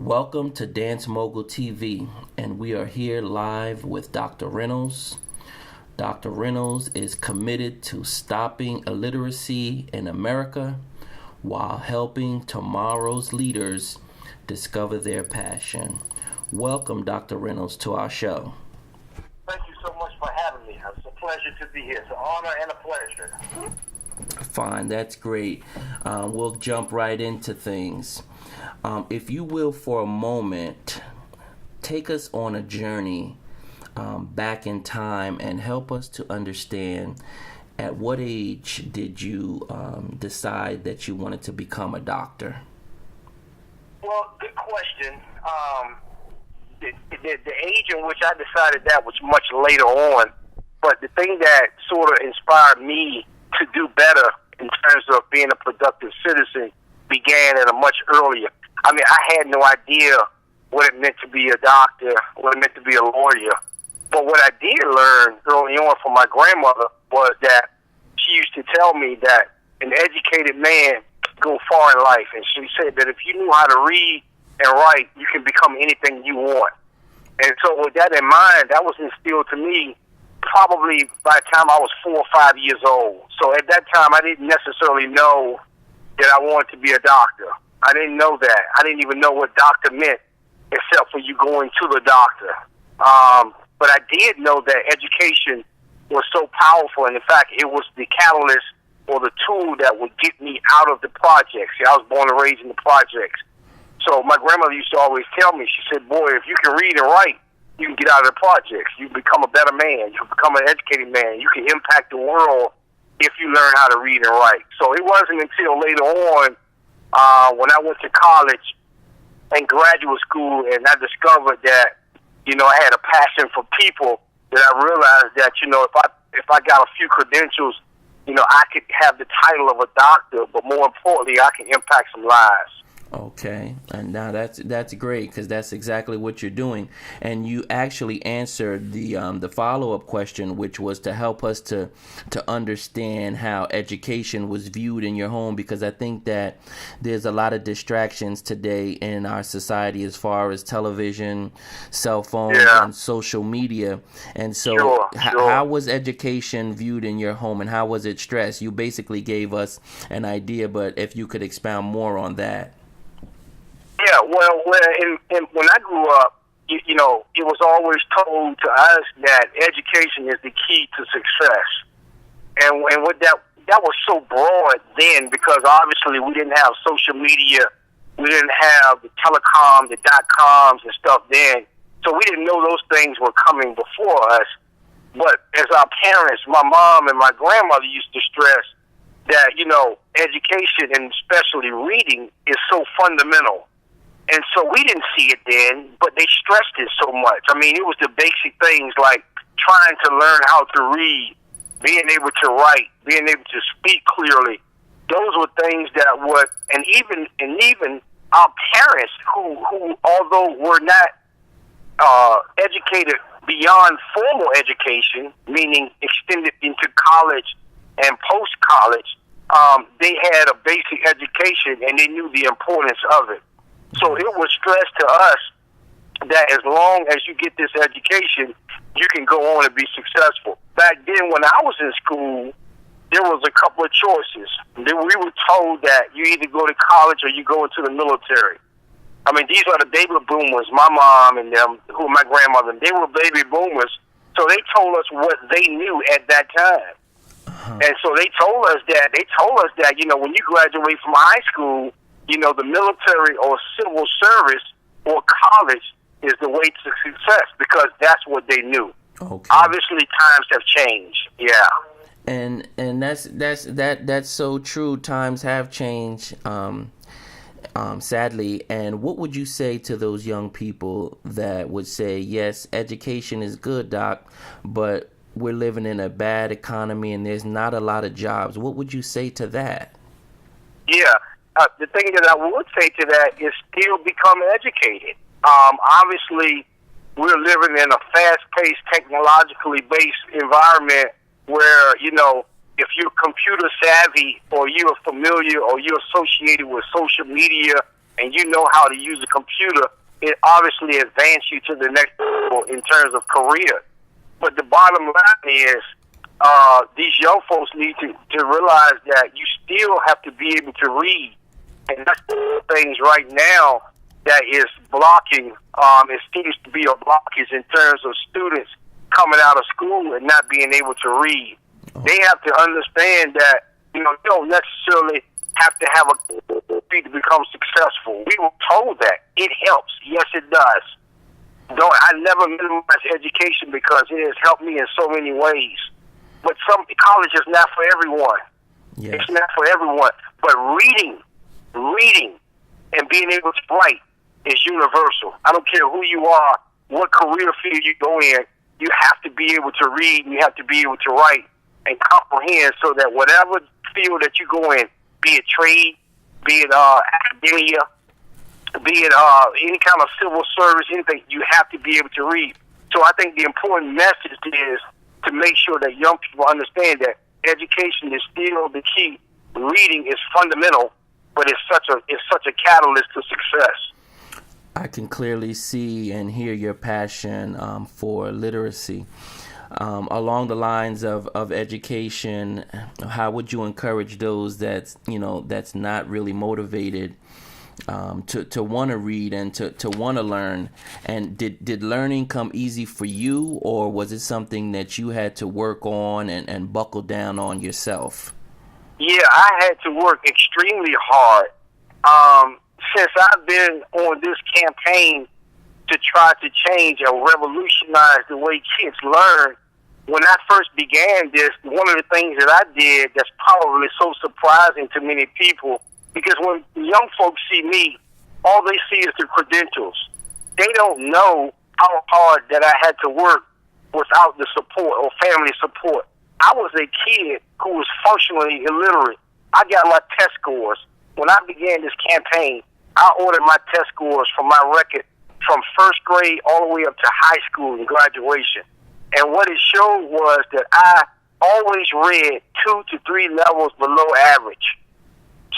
Welcome to Dance Mogul TV, and we are here live with Dr. Reynolds. Dr. Reynolds is committed to stopping illiteracy in America while helping tomorrow's leaders discover their passion. Welcome, Dr. Reynolds, to our show. Thank you so much for having me. It's a pleasure to be here. It's an honor and a pleasure. Fine, that's great. We'll jump right into things. If you will, for a moment, take us on a journey back in time and help us to understand at what age did you decide that you wanted to become a doctor? Well, good question. The age in which I decided that was much later on, but the thing that sort of inspired me to do better in terms of being a productive citizen began at a much earlier. I mean, I had no idea what it meant to be a doctor, what it meant to be a lawyer. But what I did learn early on from my grandmother was that she used to tell me that an educated man can go far in life. And she said that if you knew how to read and write, you can become anything you want. And so with that in mind, that was instilled to me probably by the time I was 4 or 5 years old. So at that time, I didn't necessarily know that I wanted to be a doctor. I didn't know that. I didn't even know what doctor meant except for you going to the doctor. But I did know that education was so powerful, and in fact, it was the catalyst or the tool that would get me out of the projects. See, I was born and raised in the projects. So my grandmother used to always tell me, she said, boy, if you can read and write, you can get out of the projects. You become a better man. You can become an educated man. You can impact the world if you learn how to read and write. So it wasn't until later on when I went to college and graduate school and I discovered that, I had a passion for people, that I realized that, if I got a few credentials, I could have the title of a doctor, but more importantly, I can impact some lives. Okay, and now that's great, because that's exactly what you're doing, and you actually answered the follow-up question, which was to help us to understand how education was viewed in your home, because I think that there's a lot of distractions today in our society as far as television, cell phones, and social media, and so how was education viewed in your home, and how was it stressed? You basically gave us an idea, but if you could expound more on that. Yeah, well, when I grew up, it was always told to us that education is the key to success. And what that was so broad then, because obviously we didn't have social media, we didn't have the telecom, the .coms and stuff then, so we didn't know those things were coming before us. But as our parents, my mom and my grandmother used to stress that, education and especially reading is so fundamental. And so we didn't see it then, but they stressed it so much. I mean, it was the basic things like trying to learn how to read, being able to write, being able to speak clearly. Those were things that would, and even our parents who although were not educated beyond formal education, meaning extended into college and post-college, they had a basic education and they knew the importance of it. So it was stressed to us that as long as you get this education, you can go on and be successful. Back then, when I was in school, there was a couple of choices. We were told that you either go to college or you go into the military. I mean, these are the baby boomers, my mom and them, who are my grandmother. They were baby boomers, so they told us what they knew at that time. And so they told us that, when you graduate from high school, the military or civil service or college is the way to success, because that's what they knew. Okay. Obviously, times have changed. Yeah. And that's so true. Times have changed, sadly. And what would you say to those young people that would say, yes, education is good, Doc, but we're living in a bad economy and there's not a lot of jobs? What would you say to that? Yeah. The thing that I would say to that is still become educated. Obviously, we're living in a fast-paced, technologically based environment where, if you're computer savvy or you're familiar or you're associated with social media and you know how to use a computer, it obviously advances you to the next level in terms of career. But the bottom line is, these young folks need to realize that you still have to be able to read. And that's the things right now that is blocking. It seems to be a blockage in terms of students coming out of school and not being able to read. They have to understand that, you don't necessarily have to have a degree to become successful. We were told that. It helps. Yes, it does. I never minimize education because it has helped me in so many ways. But college is not for everyone. Yes. It's not for everyone. But reading, and being able to write is universal. I don't care who you are, what career field you go in, you have to be able to read, and you have to be able to write and comprehend so that whatever field that you go in, be it trade, be it academia, be it any kind of civil service, anything, you have to be able to read. So I think the important message is to make sure that young people understand that education is still the key. Reading is fundamental, but it's such a catalyst to success. I can clearly see and hear your passion for literacy. Along the lines of education, how would you encourage those that's not really motivated to want to read and to want to learn? And did learning come easy for you, or was it something that you had to work on and buckle down on yourself? Yeah, I had to work extremely hard. Since I've been on this campaign to try to change or revolutionize the way kids learn, when I first began this, one of the things that I did that's probably so surprising to many people, because when young folks see me, all they see is the credentials. They don't know how hard that I had to work without the support or family support. I was a kid who was functionally illiterate. I got my test scores. When I began this campaign, I ordered my test scores from my record from first grade all the way up to high school and graduation. And what it showed was that I always read 2 to 3 levels below average.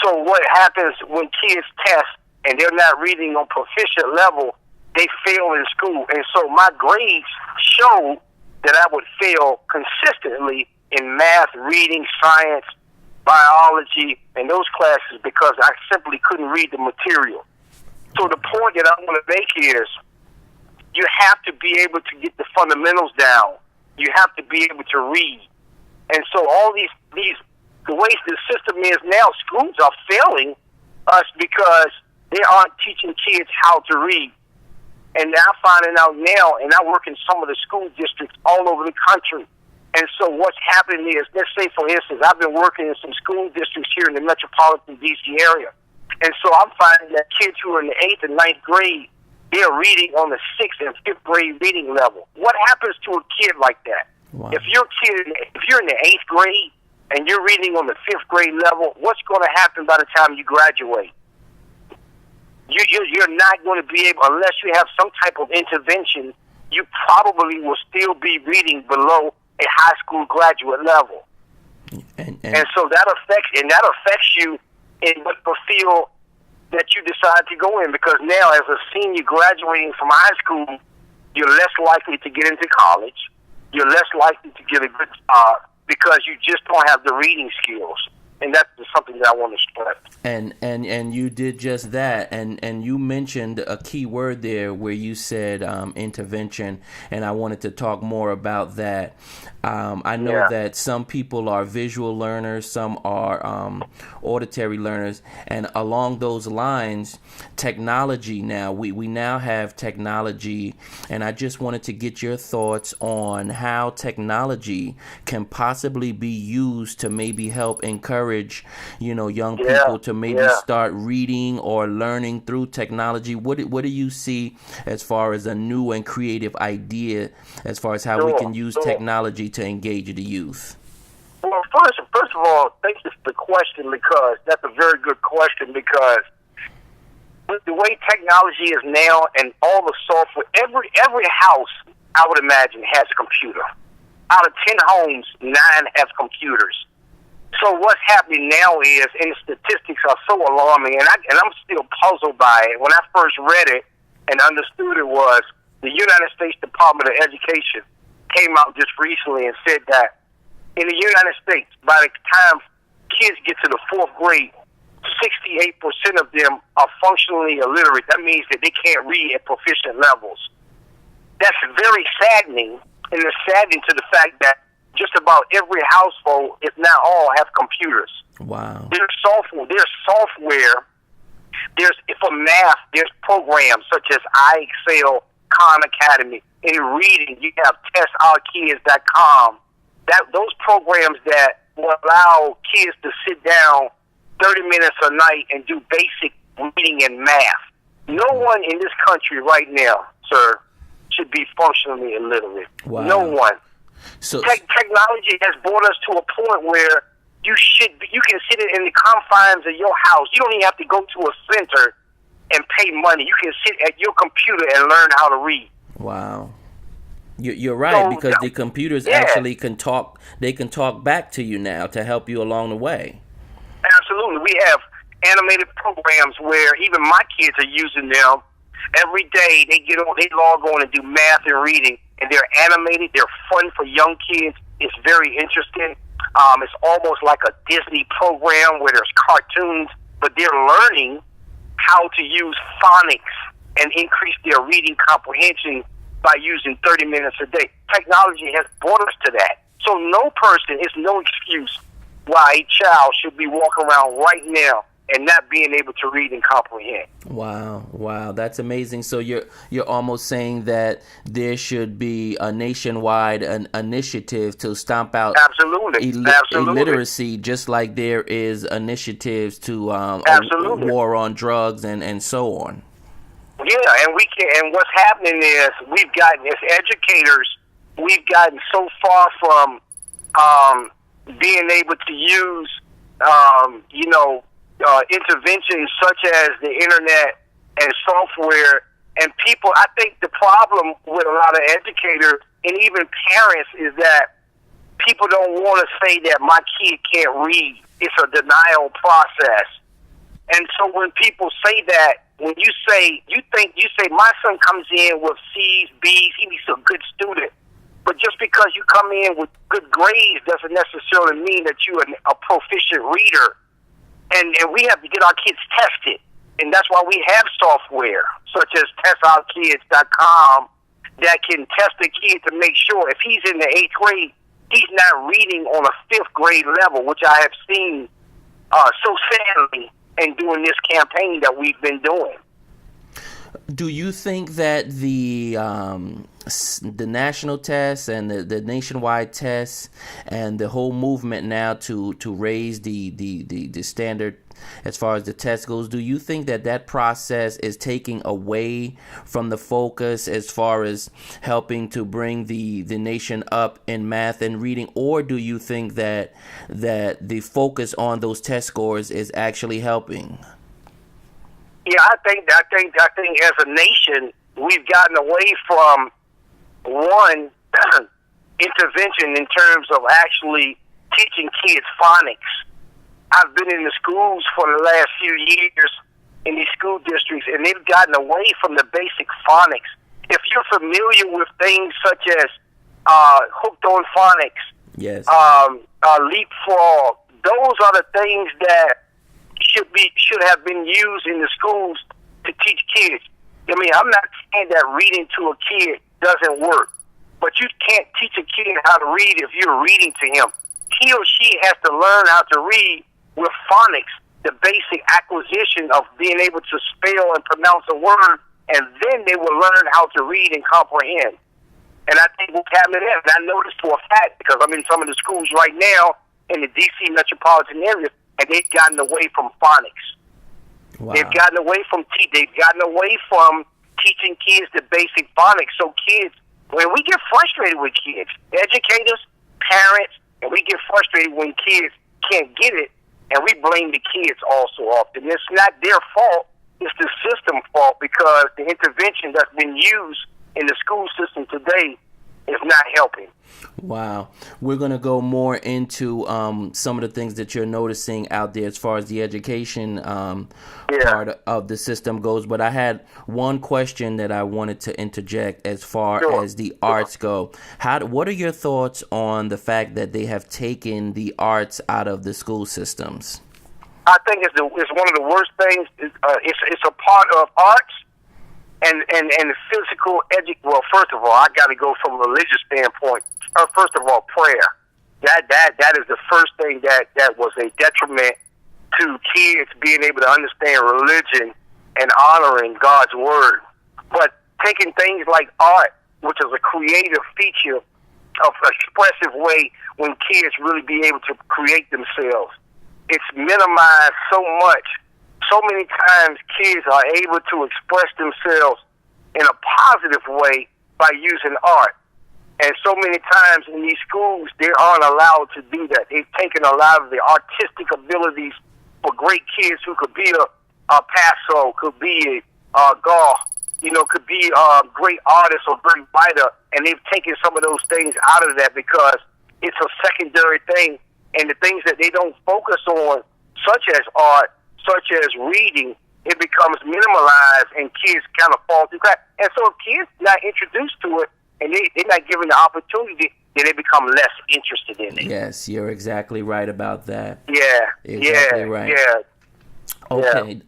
So what happens when kids test and they're not reading on proficient level, they fail in school. And so my grades showed that I would fail consistently in math, reading, science, biology, and those classes because I simply couldn't read the material. So the point that I want to make is you have to be able to get the fundamentals down. You have to be able to read. And so all these the way the system is now, schools are failing us because they aren't teaching kids how to read. And now finding out now, and I work in some of the school districts all over the country. And so what's happening is, let's say, for instance, I've been working in some school districts here in the metropolitan D.C. area. And so I'm finding that kids who are in the 8th and 9th grade, they're reading on the 6th and 5th grade reading level. What happens to a kid like that? Wow. If you're in the 8th grade and you're reading on the 5th grade level, what's going to happen by the time you graduate? You're not going to be able, unless you have some type of intervention, you probably will still be reading below a high school graduate level. And so that affects you in what field that you decide to go in, because now as a senior graduating from high school, you're less likely to get into college. You're less likely to get a good job because you just don't have the reading skills. And that's something that I want to stress. And you did just that. And you mentioned a key word there where you said intervention, and I wanted to talk more about that. I know that some people are visual learners, some are auditory learners, and along those lines, technology now, we now have technology, and I just wanted to get your thoughts on how technology can possibly be used to maybe help encourage young people to maybe start reading or learning through technology. What do you see as far as a new and creative idea as far as how we can use technology to engage the youth? Well, first of all, thank you for the question, because that's a very good question, because with the way technology is now and all the software, every house, I would imagine, has a computer. Out of 10 homes, 9 have computers. So what's happening now is, and the statistics are so alarming, and I'm still puzzled by it. When I first read it and understood it, was the United States Department of Education came out just recently and said that in the United States, by the time kids get to the 4th grade, 68% of them are functionally illiterate. That means that they can't read at proficient levels. That's very saddening, and it's saddening to the fact that just about every household, if not all, have computers. Wow. There's software. There's for math. There's programs such as iExcel, Khan Academy. In reading, you have testourkids.com. Those programs that will allow kids to sit down 30 minutes a night and do basic reading and math. No one in this country right now, sir, should be functionally illiterate. Wow. No one. So Technology has brought us to a point where you can sit in the confines of your house. You don't even have to go to a center and pay money. You can sit at your computer and learn how to read. Wow. You're right, because the computers actually can talk. They can talk back to you now to help you along the way. Absolutely. We have animated programs where even my kids are using them. Every day they log on and do math and reading, and they're animated. They're fun for young kids. It's very interesting. It's almost like a Disney program where there's cartoons, but they're learning how to use phonics and increase their reading comprehension by using 30 minutes a day. Technology has brought us to that. So no person, it's no excuse why a child should be walking around right now and not being able to read and comprehend. Wow, that's amazing. So you're almost saying that there should be a nationwide initiative to stomp out illiteracy, just like there is initiatives to a war on drugs and so on. Yeah, and what's happening is as educators, we've gotten so far from being able to use interventions such as the internet and software, and people. I think the problem with a lot of educators and even parents is that people don't want to say that my kid can't read. It's a denial process. And so when people say that, when you say my son comes in with C's, B's, he's a good student. But just because you come in with good grades doesn't necessarily mean that you're a proficient reader. And we have to get our kids tested. And that's why we have software such as testourkids.com that can test the kid to make sure if he's in the 8th grade, he's not reading on a 5th grade level, which I have seen so sadly in doing this campaign that we've been doing. Do you think that the national tests and the nationwide tests and the whole movement now to raise the standard as far as the test goes, do you think that process is taking away from the focus as far as helping to bring the nation up in math and reading, or do you think that the focus on those test scores is actually helping? Yeah, I think as a nation, we've gotten away from one intervention in terms of actually teaching kids phonics. I've been in the schools for the last few years in these school districts, and they've gotten away from the basic phonics. If you're familiar with things such as hooked on phonics, yes, leapfrog, those are the things that should have been used in the schools to teach kids. I mean, I'm not saying that reading to a kid doesn't work, but you can't teach a kid how to read if you're reading to him. He or she has to learn how to read with phonics, the basic acquisition of being able to spell and pronounce a word, and then they will learn how to read and comprehend. And I think what's happening there, and I know this for a fact because I'm in some of the schools right now in the D.C. metropolitan area, and they've gotten away from phonics. Wow. They've gotten away from teaching kids the basic phonics. So kids, when we get frustrated with kids, educators, parents, and we get frustrated when kids can't get it, and we blame the kids all so often. It's not their fault. It's the system fault because the intervention that's been used in the school system today is not helping. Wow. We're going to go more into some of the things that you're noticing out there as far as the education part of the system goes. But I had one question that I wanted to interject as far as the arts go. What are your thoughts on the fact that they have taken the arts out of the school systems? I think it's one of the worst things. It's a part of arts and physical Well, first of all, I got to go from a religious standpoint. First of all, prayer. That is the first thing that was a detriment to kids being able to understand religion and honoring God's word. But taking things like art, which is a creative feature of expressive way when kids really be able to create themselves, it's minimized so much. So many times kids are able to express themselves in a positive way by using art. And so many times in these schools, they aren't allowed to do that. They've taken a lot of the artistic abilities for great kids who could be a Paso, could be a golf, could be a great artist or great writer, and they've taken some of those things out of that because it's a secondary thing. And the things that they don't focus on, such as art, such as reading, it becomes minimalized and kids kind of fall through cracks. And so if kids not introduced to it and they're not given the opportunity, then they become less interested in it. Yes, you're exactly right about that. Yeah, exactly right. Yeah.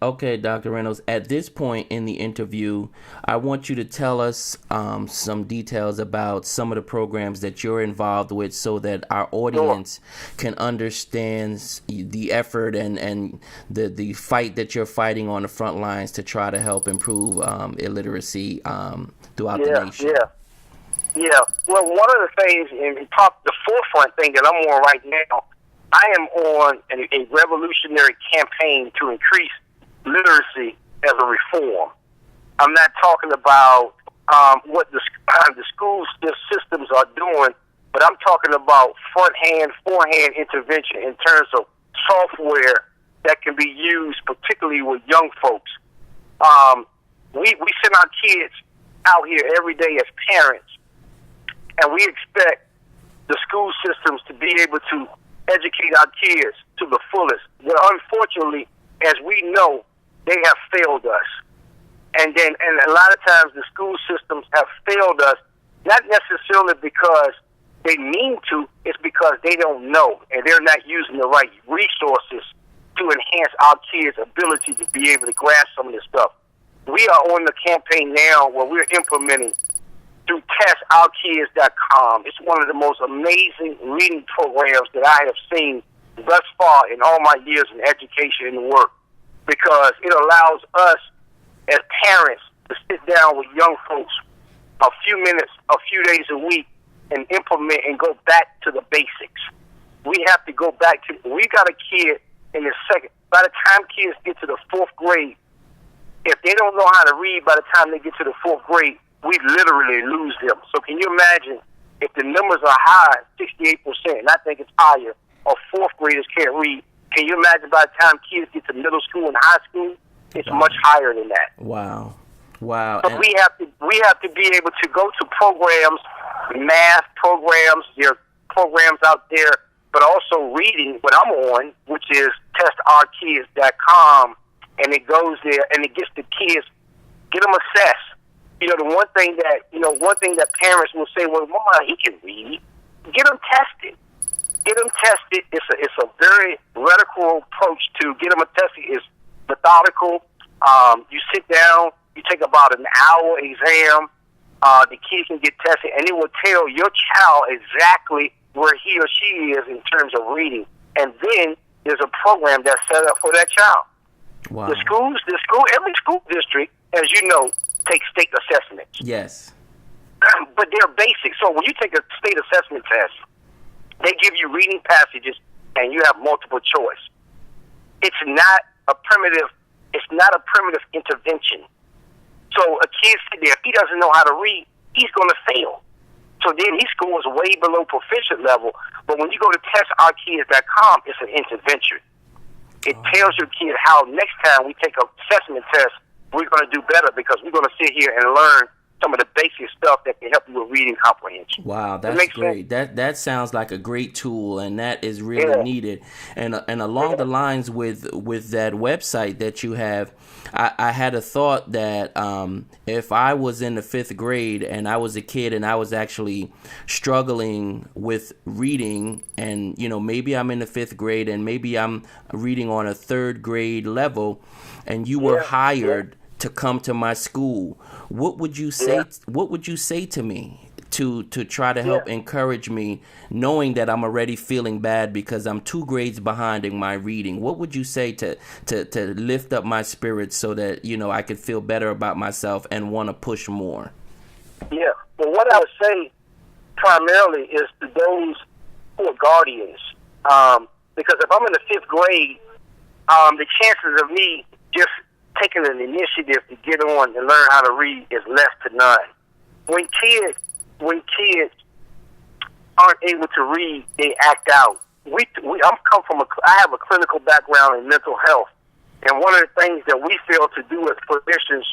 Okay, Dr. Reynolds. At this point in the interview, I want you to tell us some details about some of the programs that you're involved with so that our audience can understand the effort and the fight that you're fighting on the front lines to try to help improve illiteracy throughout the nation. Yeah. Well, one of the things, the forefront thing that I'm on right now, I am on a revolutionary campaign to increase literacy as a reform. I'm not talking about what the schools, the systems are doing, but I'm talking about forehand intervention in terms of software that can be used, particularly with young folks. We send our kids out here every day as parents, and we expect the school systems to be able to educate our kids to the fullest. But unfortunately, as we know, they have failed us. And a lot of times the school systems have failed us, not necessarily because they mean to, it's because they don't know and they're not using the right resources to enhance our kids' ability to be able to grasp some of this stuff. We are on the campaign now where we're implementing through testourkids.com. It's one of the most amazing reading programs that I have seen thus far in all my years in education and work, because it allows us as parents to sit down with young folks a few minutes, a few days a week, and implement and go back to the basics. We have to go back to, we got a kid in the by the time kids get to the fourth grade, if they don't know how to read by the time they get to the fourth grade, we literally lose them. So can you imagine if the numbers are high, 68%, and I think it's higher, of fourth graders can't read? Can you imagine by the time kids get to middle school and high school, it's much higher than that. Wow. But we have to be able to go to programs, math programs, there are programs out there, but also reading, what I'm on, which is testourkids.com, and it goes there and it gets the kids, get them assessed. The one thing that parents will say, well, Mama, he can read. Get them tested. It's a very radical approach to get them tested. It's methodical. You sit down, you take about an hour exam. The kids can get tested, and it will tell your child exactly where he or she is in terms of reading. And then there's a program that's set up for that child. Wow. Every school district, as you know, take state assessments. Yes. But they're basic. So when you take a state assessment test, they give you reading passages and you have multiple choice. It's not a primitive intervention. So a kid sitting there, if he doesn't know how to read, he's going to fail. So then he scores way below proficient level. But when you go to testourkids.com, it's an intervention. It tells your kid how next time we take an assessment test, we're going to do better, because we're going to sit here and learn some of the basic stuff that can help you with reading comprehension. Wow, that's great. That sounds like a great tool, and that is really needed. And along the lines with that website that you have, I had a thought that if I was in the 5th grade and I was a kid and I was actually struggling with reading, and maybe I'm in the 5th grade and maybe I'm reading on a 3rd grade level, and you were hired to come to my school, what would you say? What would you say to me to try to help encourage me, knowing that I'm already feeling bad because I'm 2 grades behind in my reading? What would you say to lift up my spirits so that I could feel better about myself and want to push more? Yeah. Well, what I would say primarily is to those who are guardians, because if I'm in the 5th grade, the chances of me just taking an initiative to get on and learn how to read is less to none. When kids aren't able to read, they act out. I have a clinical background in mental health, and one of the things that we fail to do as clinicians,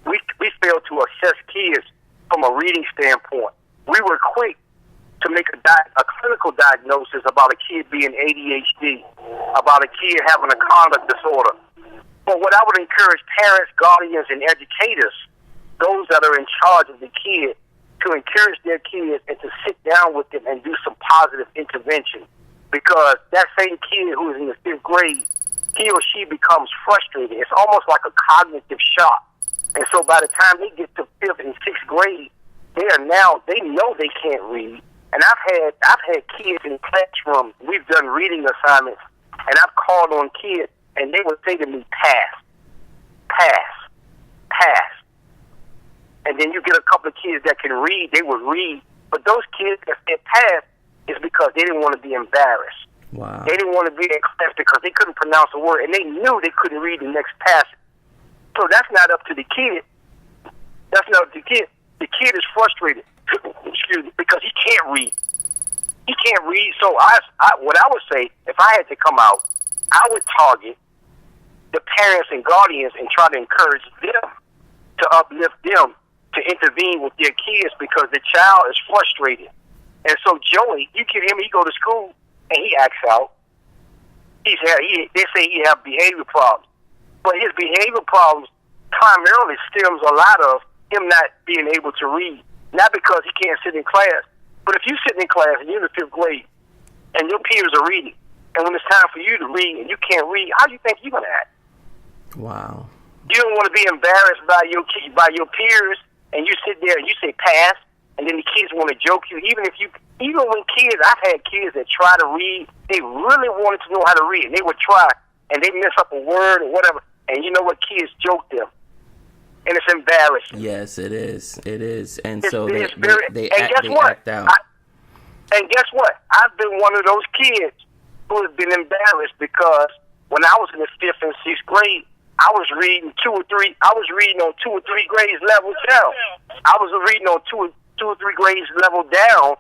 we fail to assess kids from a reading standpoint. We were quick to make a clinical diagnosis about a kid being ADHD, about a kid having a conduct disorder. But what I would encourage parents, guardians, and educators, those that are in charge of the kid, to encourage their kids and to sit down with them and do some positive intervention. Because that same kid who is in the 5th grade, he or she becomes frustrated. It's almost like a cognitive shock. And so by the time they get to 5th and 6th grade, they know they can't read. And I've had kids in classrooms, we've done reading assignments, and I've called on kids, and they would say to me, pass. And then you get a couple of kids that can read, they would read. But those kids that said pass is because they didn't want to be embarrassed. Wow. They didn't want to be in class because they couldn't pronounce a word, and they knew they couldn't read the next passage. So that's not up to the kid. That's not up to the kid. The kid is frustrated, because he can't read. He can't read. So what I would say, if I had to come out, I would target the parents and guardians and try to encourage them, to uplift them, to intervene with their kids, because the child is frustrated. And so Joey, you get him, he go to school and he acts out. They say he have behavior problems, but his behavior problems primarily stems a lot of him not being able to read, not because he can't sit in class. But if you sit in class and you're in the 5th grade and your peers are reading, and when it's time for you to read and you can't read, how do you think you're going to act? Wow. You don't want to be embarrassed by your peers, and you sit there and you say pass, and then the kids want to joke you. Even when kids, I've had kids that try to read, they really wanted to know how to read, and they would try, and they mess up a word or whatever, and you know what, kids joke them. And it's embarrassing. Yes, it is. It is. And they act out. And guess what? I've been one of those kids who has been embarrassed because when I was in the 5th and 6th grade, I was reading on 2 or 3 grades level down. I was reading on 2 or 3 grades level down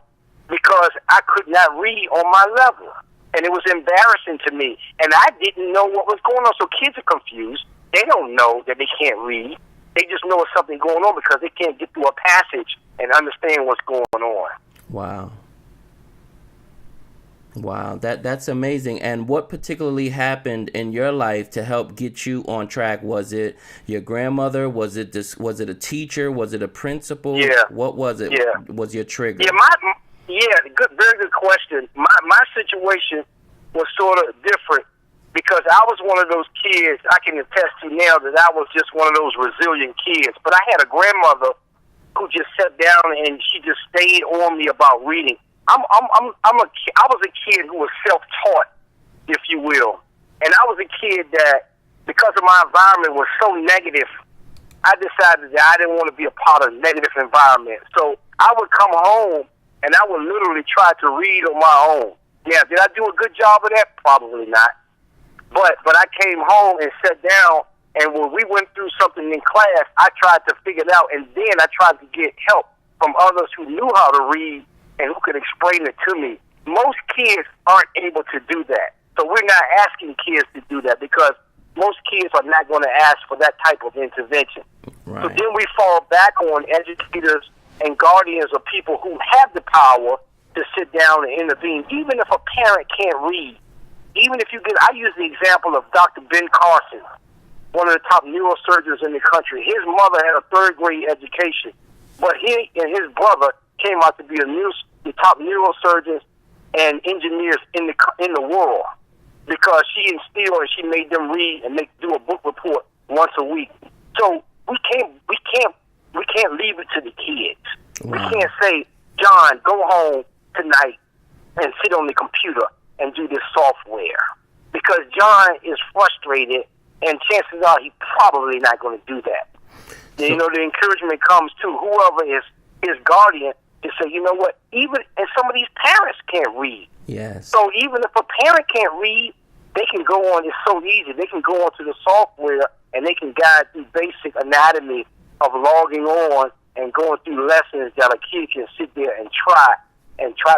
because I could not read on my level. And it was embarrassing to me. And I didn't know what was going on. So kids are confused. They don't know that they can't read. They just know there's something going on because they can't get through a passage and understand what's going on. Wow. Wow, that's amazing. And what particularly happened in your life to help get you on track? Was it your grandmother? Was it a teacher? Was it a principal? Yeah. What was it? Yeah. Was your trigger? Very good question. My situation was sort of different because I was one of those kids. I can attest to now that I was just one of those resilient kids. But I had a grandmother who just sat down and she just stayed on me about reading. I was a kid who was self-taught, if you will. And I was a kid that, because of my environment was so negative, I decided that I didn't want to be a part of a negative environment. So I would come home and I would literally try to read on my own. Yeah, did I do a good job of that? Probably not. But I came home and sat down, and when we went through something in class, I tried to figure it out, and then I tried to get help from others who knew how to read and who could explain it to me. Most kids aren't able to do that. So we're not asking kids to do that because most kids are not going to ask for that type of intervention. Right. So then we fall back on educators and guardians of people who have the power to sit down and intervene, even if a parent can't read. Even if you get, I use the example of Dr. Ben Carson, one of the top neurosurgeons in the country. His mother had a third-grade education, but he and his brother came out to be the top neurosurgeons and engineers in the world, because she instilled and she made them read and do a book report once a week. So we can't leave it to the kids. Wow. We can't say, John, go home tonight and sit on the computer and do this software, because John is frustrated, and chances are he's probably not going to do that. So, you know, the encouragement comes to whoever is his guardian to say, you know what, even, and some of these parents can't read. Yes. So even if a parent can't read, they can go on, it's so easy, they can go onto the software and they can guide through basic anatomy of logging on and going through lessons that a kid can sit there and try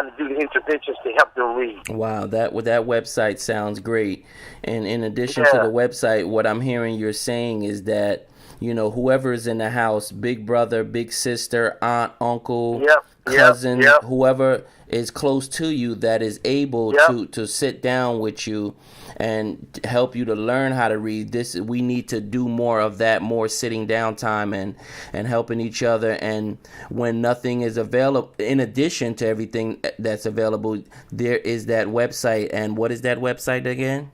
to do the interventions to help them read. Wow, that website sounds great. And in addition to the website, what I'm hearing you're saying is that, you know, whoever is in the house, big brother, big sister, aunt, uncle, cousin, whoever is close to you that is able to sit down with you and help you to learn how to read. We need to do more of that, more sitting down time and helping each other. And when nothing is available, in addition to everything that's available, there is that website. And what is that website again?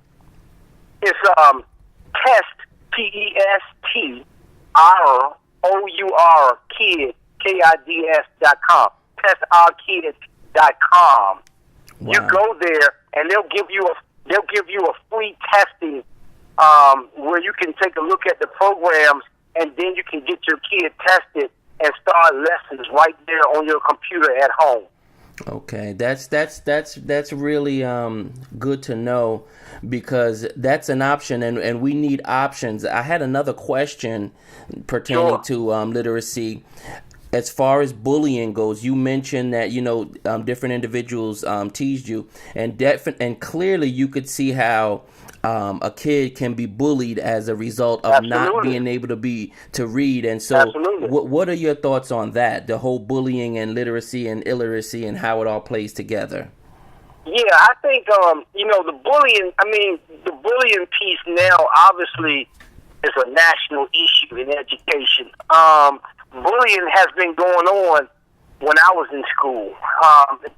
It's TestRour kid KIDS.com. TestOurKids.com. Wow. You go there and they'll give you a free testing where you can take a look at the programs, and then you can get your kid tested and start lessons right there on your computer at home. Okay, that's really good to know, because that's an option, and we need options. I had another question pertaining to literacy. As far as bullying goes, you mentioned that, you know, different individuals teased you, and clearly you could see how a kid can be bullied as a result of not being able to read. And so what are your thoughts on that, the whole bullying and literacy and illiteracy and how it all plays together? Yeah, I think, you know, the bullying piece now obviously is a national issue in education. Bullying has been going on when I was in school.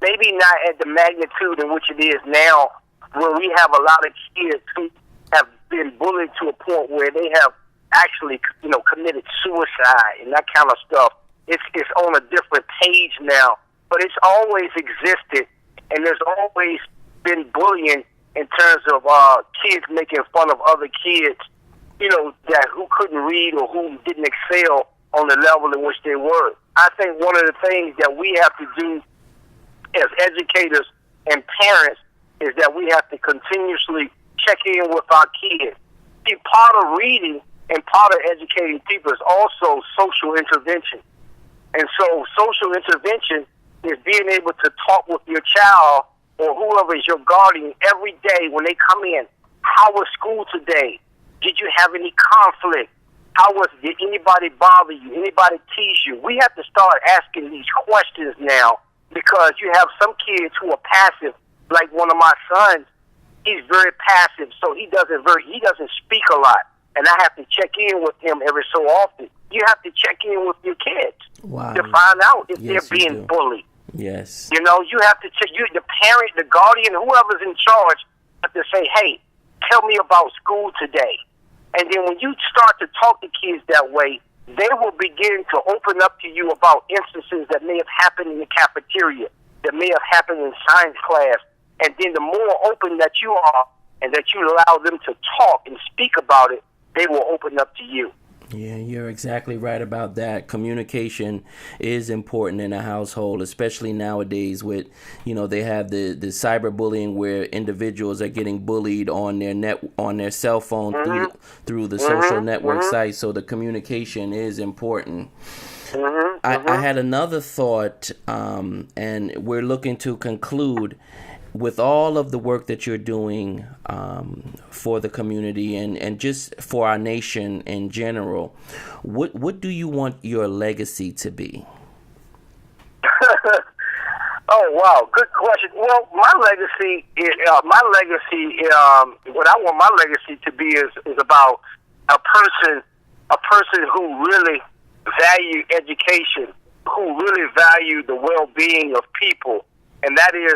Maybe not at the magnitude in which it is now, where we have a lot of kids who have been bullied to a point where they have actually, you know, committed suicide and that kind of stuff. It's on a different page now, but it's always existed, and there's always been bullying in terms of kids making fun of other kids, you know, who couldn't read or who didn't excel on the level in which they were. I think one of the things that we have to do as educators and parents is that we have to continuously check in with our kids. See, part of reading and part of educating people is also social intervention. And so social intervention is being able to talk with your child or whoever is your guardian every day when they come in. How was school today? Did you have any conflict? Did anybody bother you? Anybody tease you? We have to start asking these questions now, because you have some kids who are passive. Like one of my sons, he's very passive, so he doesn't speak a lot, and I have to check in with him every so often. You have to check in with your kids to find out if they're being bullied. Yes. You know, you have to check. The parent, the guardian, whoever's in charge, have to say, "Hey, tell me about school today." And then when you start to talk to kids that way, they will begin to open up to you about instances that may have happened in the cafeteria, that may have happened in science class. And then the more open that you are and that you allow them to talk and speak about it, they will open up to you. Yeah, you're exactly right about that. Communication is important in a household, especially nowadays with, you know, they have the cyberbullying where individuals are getting bullied on their cell phone through the social network sites. So the communication is important. I had another thought, and we're looking to conclude. with all of the work that you're doing for the community and just for our nation in general, what do you want your legacy to be? Oh wow, good question. Well, my legacy is what I want my legacy to be is about a person who really value education, who really value the well-being of people, and that is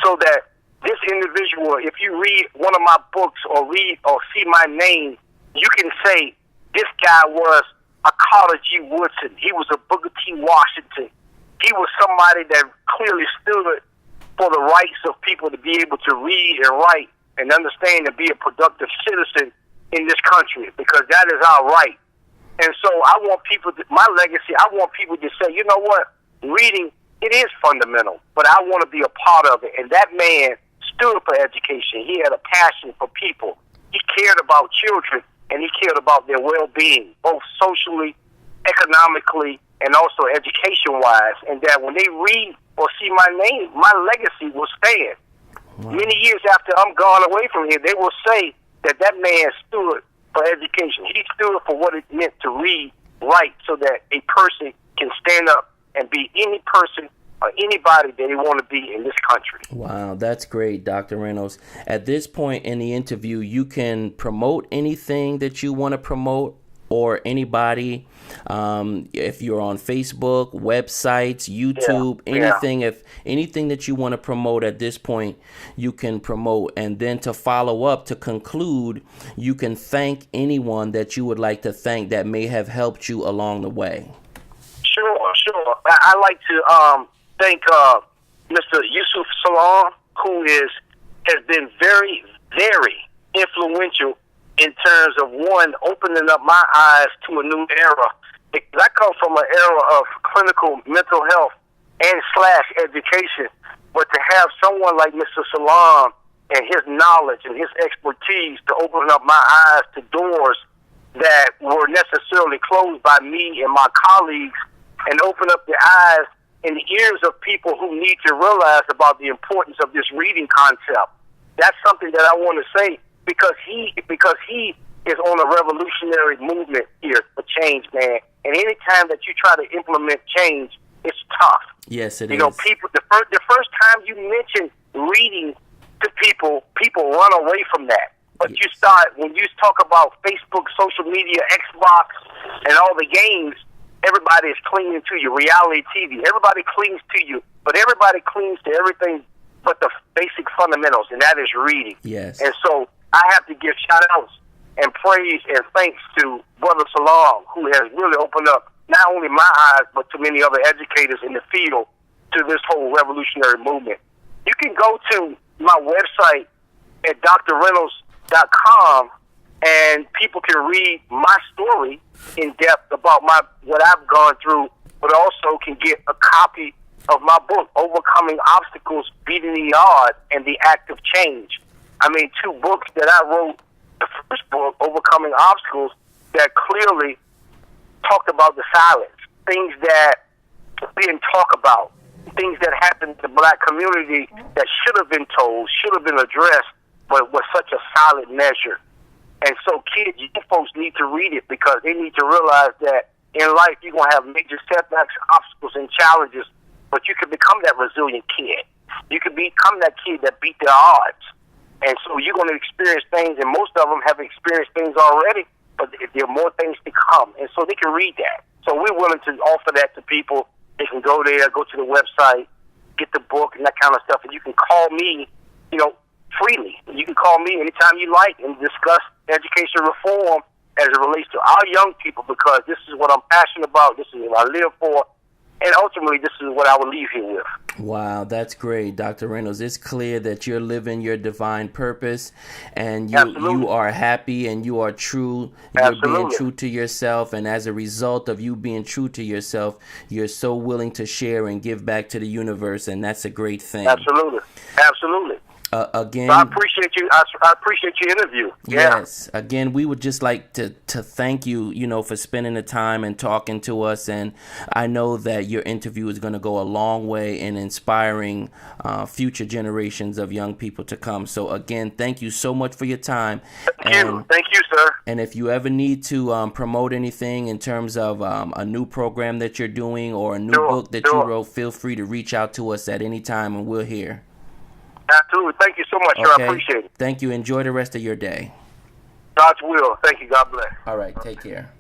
so that this individual, if you read one of my books or read or see my name, you can say this guy was a Carter G. Woodson. He was a Booker T. Washington. He was somebody that clearly stood for the rights of people to be able to read and write and understand and be a productive citizen in this country, because that is our right. And so I want people my legacy, I want people to say, you know what, reading, it is fundamental, but I want to be a part of it. And that man stood for education. He had a passion for people. He cared about children, and he cared about their well-being, both socially, economically, and also education-wise. And that when they read or see my name, my legacy will stand. Wow. Many years after I'm gone away from here, they will say that man stood for education. He stood for what it meant to read, write, so that a person can stand up and be any person or anybody that they want to be in this country. Wow, that's great, Dr. Reynolds. At this point in the interview, you can promote anything that you want to promote, or anybody, if you're on Facebook, websites, YouTube, anything. If anything that you want to promote at this point, you can promote. And then to follow up, to conclude, you can thank anyone that you would like to thank that may have helped you along the way. Sure. I'd like to thank Mr. Yusuf Salaam, who has been very, very influential in terms of, one, opening up my eyes to a new era. Because I come from an era of clinical mental health and / education, but to have someone like Mr. Salaam and his knowledge and his expertise to open up my eyes to doors that were necessarily closed by me and my colleagues, and open up the eyes and the ears of people who need to realize about the importance of this reading concept. That's something that I want to say, because he is on a revolutionary movement here for change, man. And any time that you try to implement change, it's tough. Yes, it is. You know, people. The first time you mention reading to people run away from that. But yes. When you talk about Facebook, social media, Xbox, and all the games, everybody is clinging to you. Reality TV, everybody clings to you, but everybody clings to everything but the basic fundamentals, and that is reading. Yes. And so I have to give shout-outs and praise and thanks to Brother Salaam, who has really opened up not only my eyes, but to many other educators in the field to this whole revolutionary movement. You can go to my website at drreynolds.com, and people can read my story in depth about what I've gone through, but also can get a copy of my book, Overcoming Obstacles, Beating the Odds, and the Act of Change. I mean, 2 books that I wrote. The first book, Overcoming Obstacles, that clearly talked about the silence, things that we didn't talk about, things that happened to the black community that should have been told, should have been addressed, but was such a silent measure. And so kids, you folks need to read it, because they need to realize that in life you're going to have major setbacks, obstacles, and challenges, but you can become that resilient kid. You can become that kid that beat the odds. And so you're going to experience things, and most of them have experienced things already, but there are more things to come. And so they can read that. So we're willing to offer that to people. They can go there, go to the website, get the book and that kind of stuff. And you can call me, freely. You can call me anytime you like and discuss education reform as it relates to our young people, because this is what I'm passionate about. This is what I live for. And ultimately, this is what I will leave here with. Wow, that's great, Dr. Reynolds. It's clear that you're living your divine purpose, and you are happy, and you are true. You're being true to yourself, and as a result of you being true to yourself, you're so willing to share and give back to the universe, and that's a great thing. Absolutely. Again, so I appreciate you. I appreciate your interview. Yeah. Yes. Again, we would just like to thank you, for spending the time and talking to us. And I know that your interview is going to go a long way in inspiring future generations of young people to come. So again, thank you so much for your time. Thank you, sir. And if you ever need to promote anything in terms of a new program that you're doing or a new book that you wrote, feel free to reach out to us at any time, and we're here. Absolutely. Thank you so much, sir. I appreciate it. Thank you. Enjoy the rest of your day. God's will. Thank you. God bless. All right. Take care.